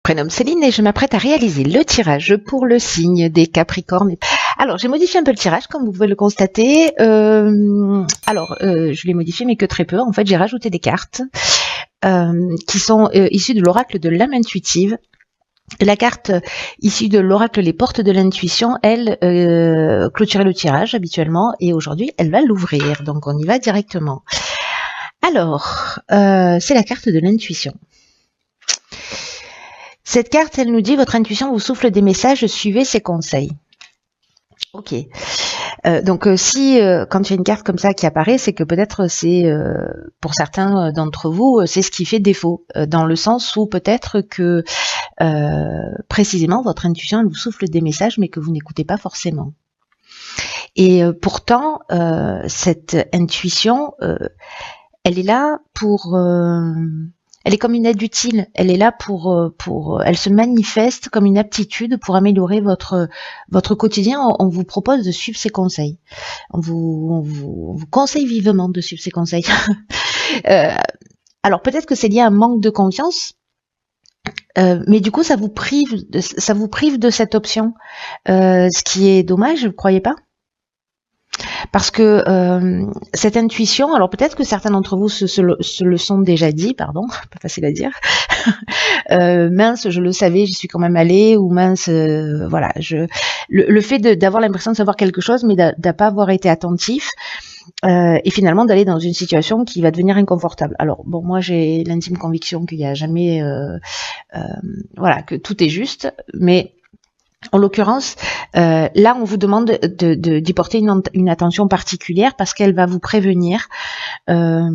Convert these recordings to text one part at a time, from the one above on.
Prénomme Céline et je m'apprête à réaliser le tirage pour le signe des Capricornes. Alors, j'ai modifié un peu le tirage, comme vous pouvez le constater. Je l'ai modifié, mais que très peu. En fait, j'ai rajouté des cartes qui sont issues de l'oracle de l'âme intuitive. La carte issue de l'oracle Les Portes de l'Intuition, elle clôturait le tirage habituellement, et aujourd'hui, elle va l'ouvrir. Donc, on y va directement. Alors, c'est la carte de l'intuition. Cette carte, elle nous dit, votre intuition vous souffle des messages, suivez ses conseils. Ok. Si quand il y a une carte comme ça qui apparaît, c'est que peut-être c'est, pour certains d'entre vous, c'est ce qui fait défaut, dans le sens où peut-être que précisément votre intuition elle vous souffle des messages, mais que vous n'écoutez pas forcément. Et pourtant, cette intuition, elle est là pour... elle est comme une aide utile, elle est là elle se manifeste comme une aptitude pour améliorer votre quotidien. On vous propose de suivre ses conseils. On vous conseille vivement de suivre ses conseils. Alors peut-être que c'est lié à un manque de confiance, mais du coup ça vous prive de cette option, ce qui est dommage, vous ne croyez pas ? Parce que cette intuition, alors peut-être que certains d'entre vous se le sont déjà dit, pardon, pas facile à dire. Mince, je le savais, j'y suis quand même allée, ou mince, voilà, le fait d'avoir l'impression de savoir quelque chose, mais de pas avoir été attentif, et finalement d'aller dans une situation qui va devenir inconfortable. Alors bon, moi j'ai l'intime conviction qu'il n'y a jamais, voilà, que tout est juste, mais en l'occurrence, là, on vous demande d'y porter une attention particulière parce qu'elle va vous prévenir dans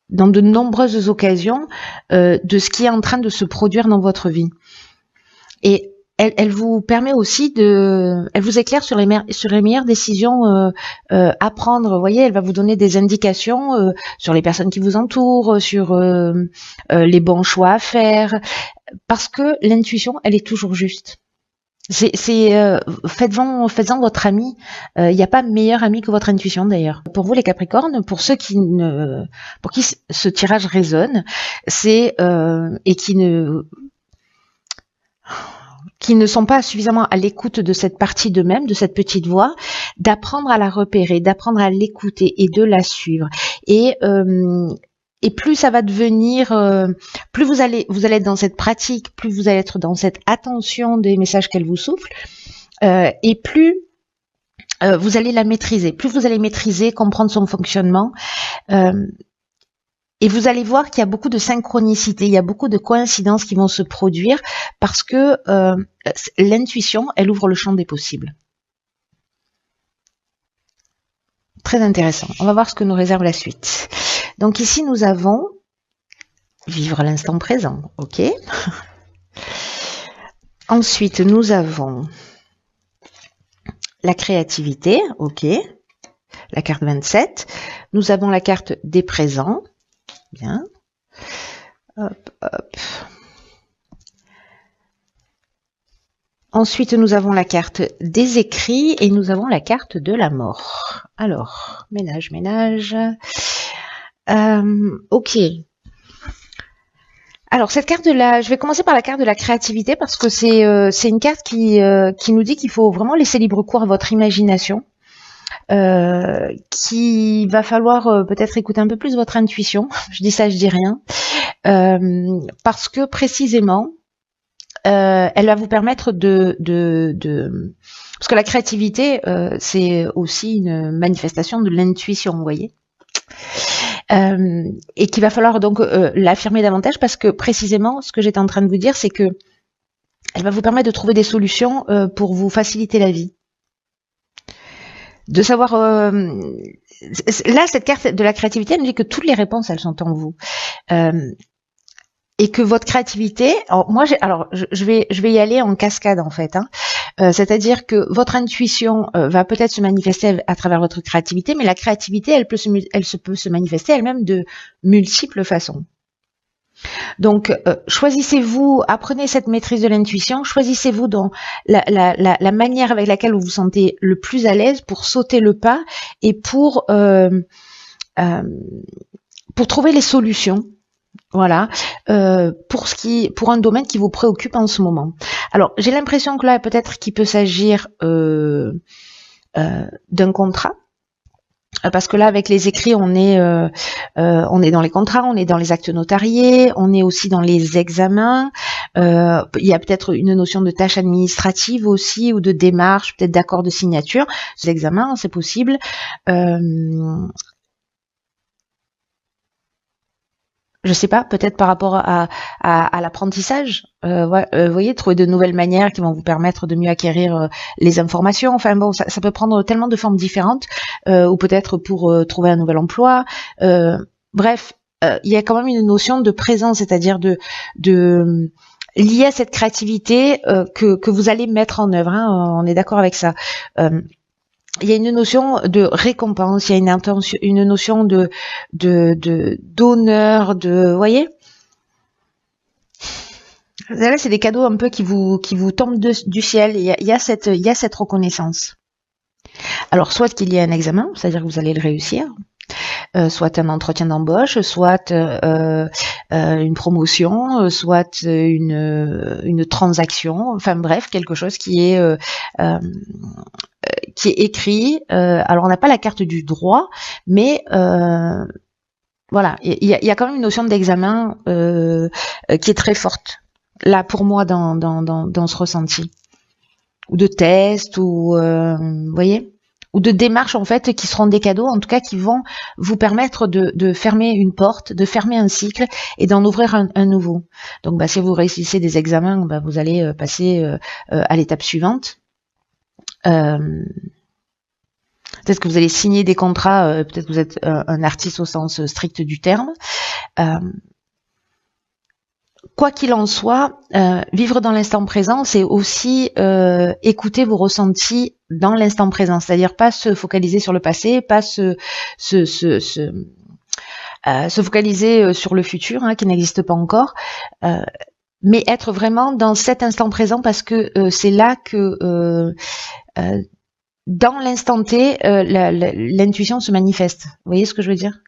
de nombreuses occasions de ce qui est en train de se produire dans votre vie. Et elle vous permet aussi elle vous éclaire sur les meilleures décisions à prendre. Vous voyez, elle va vous donner des indications sur les personnes qui vous entourent, sur les bons choix à faire. Parce que l'intuition, elle est toujours juste. Faites-en votre ami. Il n'y a pas meilleur ami que votre intuition d'ailleurs. Pour vous les Capricornes, pour ceux qui ce tirage résonne, c'est et qui ne sont pas suffisamment à l'écoute de cette partie d'eux-mêmes, de cette petite voix, d'apprendre à la repérer, d'apprendre à l'écouter et de la suivre. Et plus ça va devenir, plus vous allez être dans cette pratique, plus vous allez être dans cette attention des messages qu'elle vous souffle, et plus vous allez la maîtriser. Plus vous allez maîtriser, comprendre son fonctionnement, et vous allez voir qu'il y a beaucoup de synchronicité, il y a beaucoup de coïncidences qui vont se produire parce que l'intuition, elle ouvre le champ des possibles. Très intéressant. On va voir ce que nous réserve la suite. Donc ici, nous avons vivre l'instant présent, ok. Ensuite, nous avons la créativité, ok. La carte 27. Nous avons la carte des présents, bien. Hop, hop. Ensuite, nous avons la carte des écrits et nous avons la carte de la mort. Alors, ménage. Ok. Alors cette carte je vais commencer par la carte de la créativité parce que c'est une carte qui nous dit qu'il faut vraiment laisser libre cours à votre imagination, qu'il va falloir peut-être écouter un peu plus votre intuition. Je dis ça, je dis rien, parce que précisément elle va vous permettre parce que la créativité c'est aussi une manifestation de l'intuition, vous voyez. Et qu'il va falloir donc l'affirmer davantage parce que précisément ce que j'étais en train de vous dire, c'est que elle va vous permettre de trouver des solutions pour vous faciliter la vie. De savoir là, cette carte de la créativité, elle nous dit que toutes les réponses elles sont en vous. Et que votre créativité, je vais y aller en cascade en fait, hein. C'est-à-dire que votre intuition va peut-être se manifester à travers votre créativité, mais la créativité, elle peut se manifester elle-même de multiples façons. Donc, choisissez-vous, apprenez cette maîtrise de l'intuition, choisissez-vous dans la manière avec laquelle vous vous sentez le plus à l'aise pour sauter le pas et pour trouver les solutions Voilà, pour un domaine qui vous préoccupe en ce moment. Alors, j'ai l'impression que là, peut-être qu'il peut s'agir d'un contrat. Parce que là, avec les écrits, on est dans les contrats, on est dans les actes notariés, on est aussi dans les examens. Il y a peut-être une notion de tâche administrative aussi, ou de démarche, peut-être d'accord de signature. Les examens, c'est possible. Je sais pas, peut-être par rapport à l'apprentissage. Vous voyez, trouver de nouvelles manières qui vont vous permettre de mieux acquérir les informations. Enfin bon, ça peut prendre tellement de formes différentes, ou peut-être pour trouver un nouvel emploi. Bref, il y a quand même une notion de présence, c'est-à-dire de liée à cette créativité que vous allez mettre en œuvre. Hein, on est d'accord avec ça. Il y a une notion de récompense, il y a une notion d'honneur, vous voyez. Là, c'est des cadeaux un peu qui vous tombent du ciel. Il y a cette reconnaissance. Alors, soit qu'il y ait un examen, c'est-à-dire que vous allez le réussir, soit un entretien d'embauche, soit une promotion, soit une transaction, enfin bref, quelque chose qui est écrit. Alors on n'a pas la carte du droit, mais voilà, il y a quand même une notion d'examen qui est très forte là pour moi dans ce ressenti, ou de test, ou vous voyez, ou de démarches en fait qui seront des cadeaux, en tout cas qui vont vous permettre de fermer une porte, de fermer un cycle et d'en ouvrir un nouveau. Donc si vous réussissez des examens, vous allez passer à l'étape suivante. Peut-être que vous allez signer des contrats, peut-être que vous êtes un artiste au sens strict du terme. Quoi qu'il en soit, vivre dans l'instant présent, c'est aussi écouter vos ressentis dans l'instant présent, c'est-à-dire pas se focaliser sur le passé, pas se focaliser sur le futur, hein, qui n'existe pas encore, mais être vraiment dans cet instant présent, parce que c'est là que dans l'instant T, l'intuition se manifeste. Vous voyez ce que je veux dire?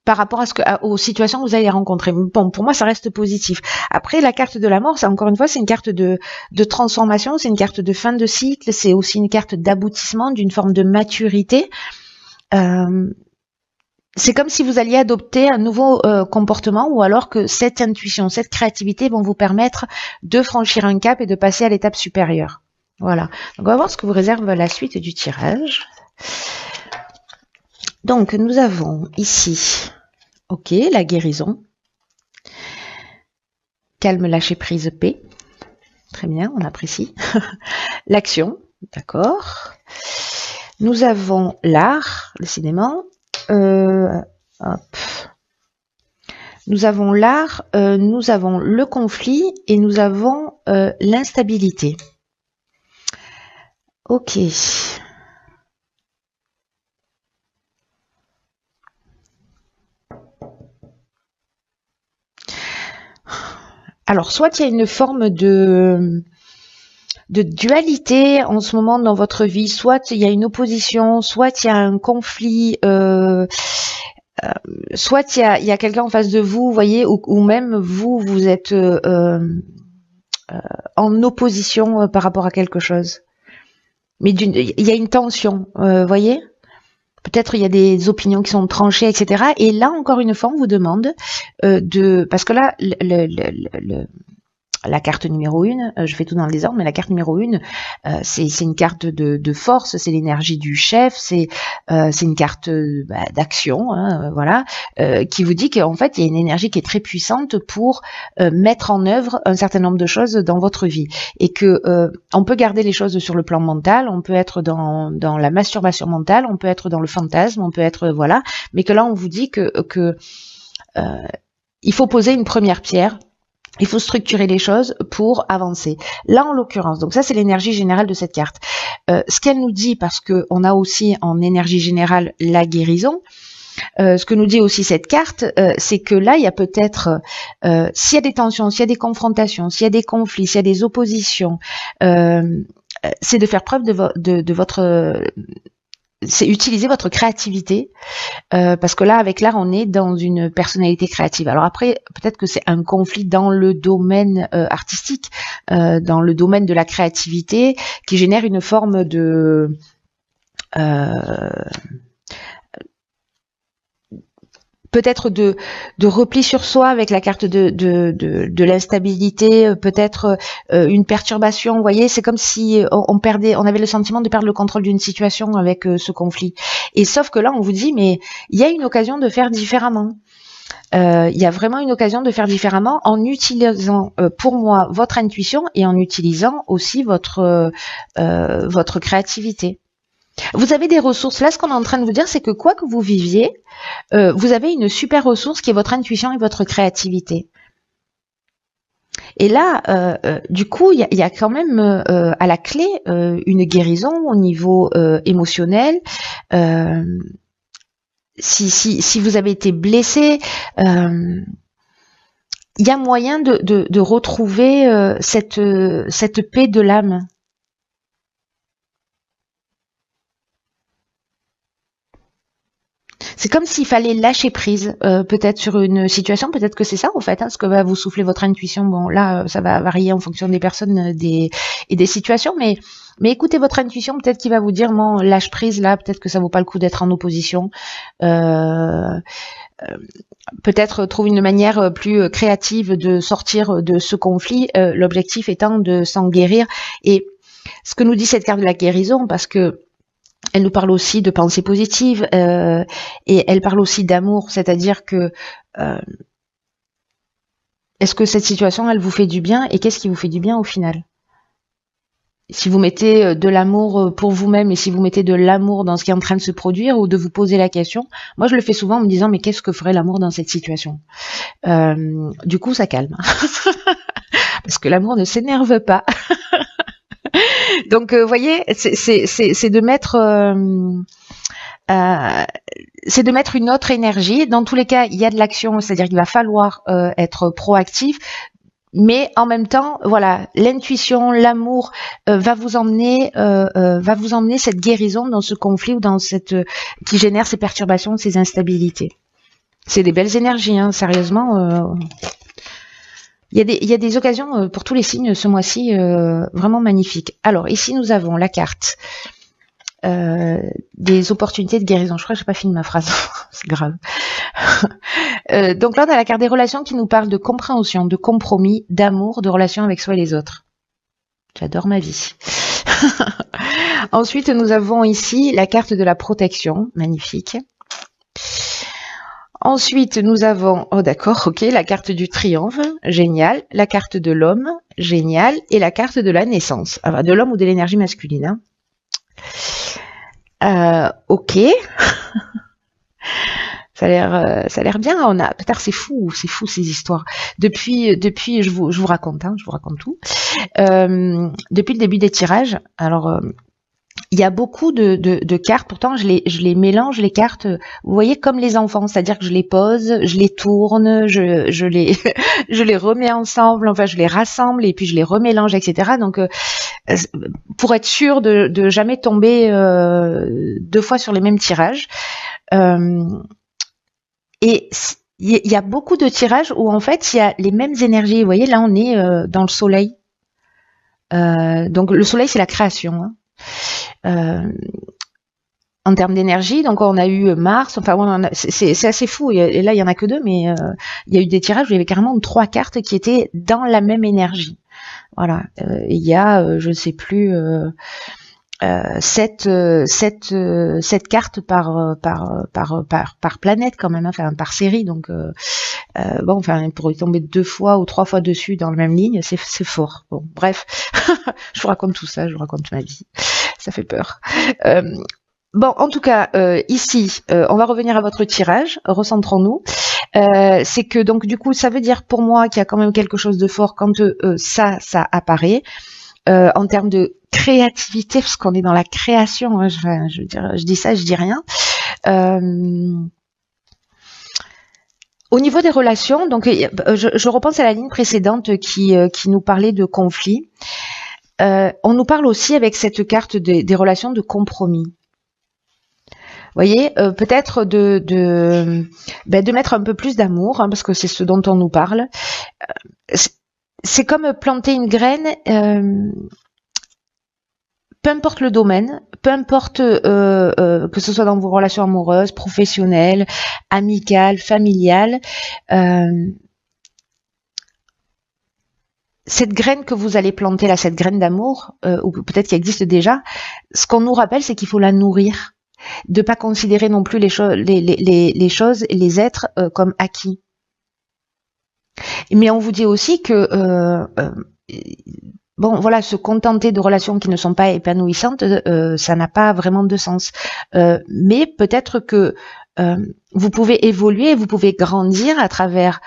Par rapport aux situations que vous allez rencontrer. Bon, pour moi, ça reste positif. Après, la carte de la mort, c'est encore une fois, c'est une carte de transformation, c'est une carte de fin de cycle, c'est aussi une carte d'aboutissement, d'une forme de maturité. C'est comme si vous alliez adopter un nouveau comportement, ou alors que cette intuition, cette créativité vont vous permettre de franchir un cap et de passer à l'étape supérieure. Voilà. Donc, on va voir ce que vous réserve la suite du tirage. Donc, nous avons ici, ok, la guérison. Calme, lâcher prise, paix. Très bien, on apprécie. L'action, d'accord. Nous avons l'art, décidément. Hop. Nous avons l'art, nous avons le conflit et nous avons l'instabilité. Ok. Alors, soit il y a une forme de dualité en ce moment dans votre vie, soit il y a une opposition, soit il y a un conflit, soit il y a quelqu'un en face de vous, vous voyez, ou même vous êtes en opposition par rapport à quelque chose. Mais il y a une tension, voyez. Peut-être il y a des opinions qui sont tranchées, etc. Et là, encore une fois, on vous demande parce que là, la carte numéro 1, je fais tout dans le désordre, mais la carte numéro 1, c'est une carte de force, c'est l'énergie du chef, c'est une carte d'action, hein, voilà, qui vous dit qu'en fait, il y a une énergie qui est très puissante pour mettre en œuvre un certain nombre de choses dans votre vie, et que on peut garder les choses sur le plan mental, on peut être dans la masturbation mentale, on peut être dans le fantasme, on peut être voilà, mais que là, on vous dit que il faut poser une première pierre. Il faut structurer les choses pour avancer. Là, en l'occurrence, donc ça, c'est l'énergie générale de cette carte. Ce qu'elle nous dit, parce que on a aussi en énergie générale la guérison, ce que nous dit aussi cette carte, c'est que là, il y a peut-être, s'il y a des tensions, s'il y a des confrontations, s'il y a des conflits, s'il y a des oppositions, c'est de faire preuve de votre c'est utiliser votre créativité, parce que là, avec l'art, on est dans une personnalité créative. Alors après, peut-être que c'est un conflit dans le domaine artistique, dans le domaine de la créativité, qui génère une forme de peut-être de repli sur soi avec la carte de l'instabilité, peut-être une perturbation. Vous voyez, c'est comme si on avait le sentiment de perdre le contrôle d'une situation avec ce conflit. Et sauf que là, on vous dit, mais il y a une occasion de faire différemment. Il y a vraiment une occasion de faire différemment en utilisant, pour moi, votre intuition et en utilisant aussi votre créativité. Vous avez des ressources. Là, ce qu'on est en train de vous dire, c'est que quoi que vous viviez, vous avez une super ressource qui est votre intuition et votre créativité. Et là, du coup, il y a quand même à la clé une guérison au niveau émotionnel. Si vous avez été blessé, il y a moyen de retrouver cette paix de l'âme. C'est comme s'il fallait lâcher prise, peut-être sur une situation, peut-être que c'est ça en fait, ce que va vous souffler votre intuition. Bon, là, ça va varier en fonction des personnes et des situations, mais écoutez votre intuition, peut-être qu'il va vous dire, non, lâche prise, là, peut-être que ça vaut pas le coup d'être en opposition. Peut-être trouve une manière plus créative de sortir de ce conflit, l'objectif étant de s'en guérir. Et ce que nous dit cette carte de la guérison, parce que elle nous parle aussi de pensée positive et elle parle aussi d'amour, c'est-à-dire que est-ce que cette situation, elle vous fait du bien et qu'est-ce qui vous fait du bien au final? Si vous mettez de l'amour pour vous-même et si vous mettez de l'amour dans ce qui est en train de se produire ou de vous poser la question, moi je le fais souvent en me disant mais qu'est-ce que ferait l'amour dans cette situation? Du coup ça calme. Parce que l'amour ne s'énerve pas. Donc, vous voyez, c'est de mettre, une autre énergie. Dans tous les cas, il y a de l'action, c'est-à-dire qu'il va falloir être proactif. Mais en même temps, voilà, l'intuition, l'amour va vous emmener cette guérison dans ce conflit ou dans qui génère ces perturbations, ces instabilités. C'est des belles énergies, hein, sérieusement. Il y a des occasions pour tous les signes ce mois-ci vraiment magnifiques. Alors ici nous avons la carte des opportunités de guérison. Je crois que j'ai pas fini ma phrase, c'est grave. Donc là on a la carte des relations qui nous parle de compréhension, de compromis, d'amour, de relations avec soi et les autres. J'adore ma vie. Ensuite nous avons ici la carte de la protection, magnifique. Ensuite, nous avons, oh d'accord, ok, la carte du triomphe, génial, la carte de l'homme, génial, et la carte de la naissance, enfin, de l'homme ou de l'énergie masculine. Hein. Ok, ça a l'air bien. Peut-être c'est fou ces histoires. Depuis, je vous raconte, je vous raconte tout. Depuis le début des tirages, alors. Il y a beaucoup de cartes, pourtant je les mélange les cartes, vous voyez, comme les enfants, c'est-à-dire que je les pose, je les tourne, je les remets ensemble, enfin je les rassemble et puis je les remélange, etc. Donc pour être sûr de jamais tomber deux fois sur les mêmes tirages. Et il y a beaucoup de tirages où en fait il y a les mêmes énergies. Vous voyez, là on est dans le soleil. Donc le soleil c'est la création. Hein. En termes d'énergie, donc on a eu Mars, enfin c'est assez fou, et là il y en a que deux, mais il y a eu des tirages où il y avait carrément 3 cartes qui étaient dans la même énergie. Voilà, il y a, je ne sais plus, 7 cartes par planète quand même, enfin par série, donc bon, enfin pour y tomber 2 fois ou 3 fois dessus dans la même ligne, c'est fort. Bon, bref, je vous raconte tout ça, je vous raconte ma vie. Ça fait peur. Bon, en tout cas, ici, on va revenir à votre tirage. Recentrons-nous. C'est que donc du coup, ça veut dire pour moi qu'il y a quand même quelque chose de fort quand ça apparaît. En termes de créativité, parce qu'on est dans la création. Hein, je dis ça, je dis rien. Au niveau des relations, donc je repense à la ligne précédente qui nous parlait de conflit. On nous parle aussi avec cette carte des relations de compromis. voyez, peut-être de mettre un peu plus d'amour, hein, parce que c'est ce dont on nous parle. C'est comme planter une graine, peu importe le domaine, peu importe que ce soit dans vos relations amoureuses, professionnelles, amicales, familiales, cette graine que vous allez planter là, cette graine d'amour, ou peut-être qui existe déjà, ce qu'on nous rappelle, c'est qu'il faut la nourrir, de pas considérer non plus les choses et les êtres comme acquis. Mais on vous dit aussi que bon, voilà, se contenter de relations qui ne sont pas épanouissantes, ça n'a pas vraiment de sens. Mais peut-être que vous pouvez évoluer, vous pouvez grandir à travers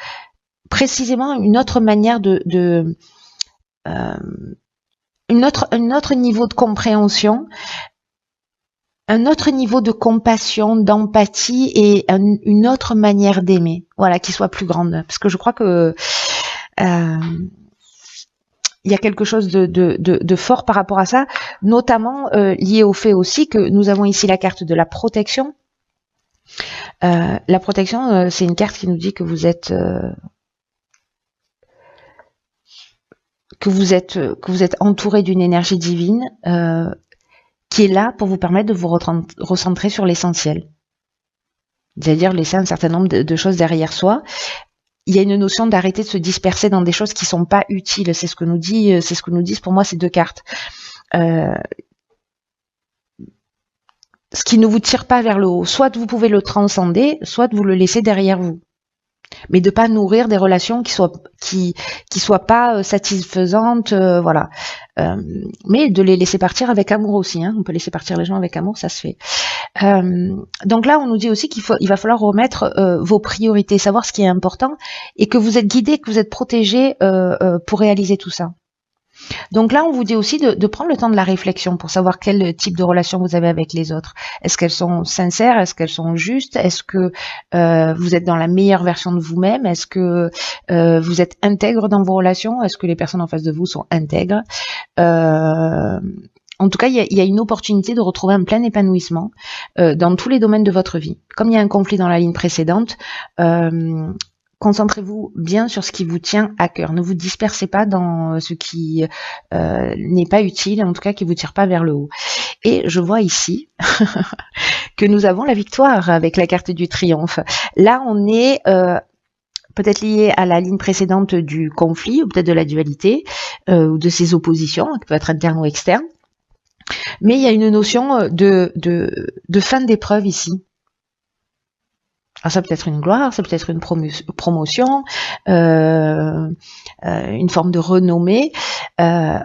précisément une autre manière un autre niveau de compréhension, un autre niveau de compassion, d'empathie et une autre manière d'aimer, voilà, qui soit plus grande. Parce que je crois que il y a quelque chose de fort par rapport à ça, notamment lié au fait aussi que nous avons ici la carte de la protection. La protection, c'est une carte qui nous dit que vous êtes entouré d'une énergie divine qui est là pour vous permettre de vous recentrer sur l'essentiel. C'est-à-dire laisser un certain nombre de choses derrière soi. Il y a une notion d'arrêter de se disperser dans des choses qui sont pas utiles. C'est ce que nous disent pour moi ces deux cartes. Ce qui ne vous tire pas vers le haut. Soit vous pouvez le transcender, soit vous le laissez derrière vous. Mais de pas nourrir des relations qui soient pas satisfaisantes, voilà. Mais de les laisser partir avec amour aussi, hein. On peut laisser partir les gens avec amour, ça se fait. Donc là, on nous dit aussi il va falloir remettre vos priorités, savoir ce qui est important, et que vous êtes guidé, que vous êtes protégé pour réaliser tout ça. Donc là, on vous dit aussi de prendre le temps de la réflexion pour savoir quel type de relation vous avez avec les autres. Est-ce qu'elles sont sincères? Est-ce qu'elles sont justes? Est-ce que vous êtes dans la meilleure version de vous-même? Est-ce que vous êtes intègre dans vos relations? Est-ce que les personnes en face de vous sont intègres? En tout cas, il y a une opportunité de retrouver un plein épanouissement dans tous les domaines de votre vie. Comme il y a un conflit dans la ligne précédente, concentrez-vous bien sur ce qui vous tient à cœur. Ne vous dispersez pas dans ce qui n'est pas utile, en tout cas qui vous tire pas vers le haut. Et je vois ici que nous avons la victoire avec la carte du triomphe. Là, on est peut-être lié à la ligne précédente du conflit, ou peut-être de la dualité, ou de ces oppositions, qui peuvent être internes ou externes. Mais il y a une notion de fin d'épreuve ici. Alors ça peut être une gloire, ça peut être une promotion, une forme de renommée. En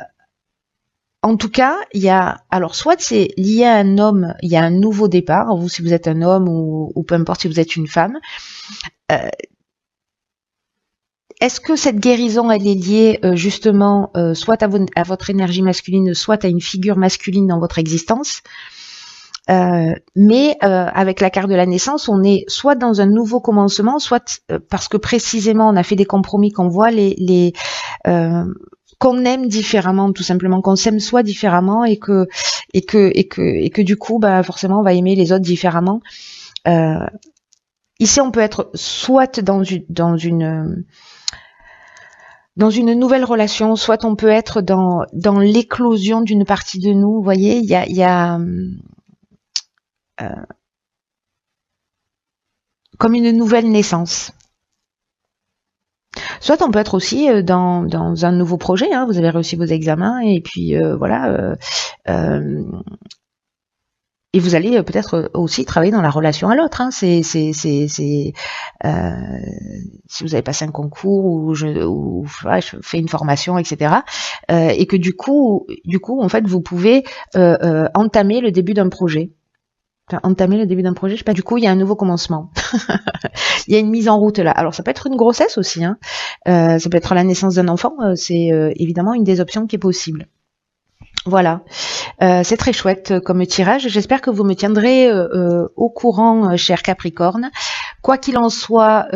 tout cas, il y a, alors soit c'est lié à un homme, il y a un nouveau départ, vous si vous êtes un homme ou peu importe si vous êtes une femme. Est-ce que cette guérison, elle est liée justement soit à votre énergie masculine, soit à une figure masculine dans votre existence? Mais avec la carte de la naissance, on est soit dans un nouveau commencement, soit parce que précisément on a fait des compromis, qu'on voit qu'on aime différemment, tout simplement, qu'on s'aime soi différemment et que du coup, bah forcément, on va aimer les autres différemment. Ici, on peut être soit dans une nouvelle relation, soit on peut être dans l'éclosion d'une partie de nous. Vous voyez, il y a comme une nouvelle naissance. Soit on peut être aussi dans un nouveau projet, hein, vous avez réussi vos examens et puis voilà, et vous allez peut-être aussi travailler dans la relation à l'autre. Hein. Si vous avez passé un concours ou voilà, je fais une formation, etc. Et que du coup, en fait, vous pouvez entamer le début d'un projet. Je sais pas, du coup, il y a un nouveau commencement. Il y a une mise en route là. Alors, ça peut être une grossesse aussi, hein. Ça peut être la naissance d'un enfant. C'est évidemment une des options qui est possible. Voilà. C'est très chouette comme tirage. J'espère que vous me tiendrez au courant, cher Capricorne. Quoi qu'il en soit,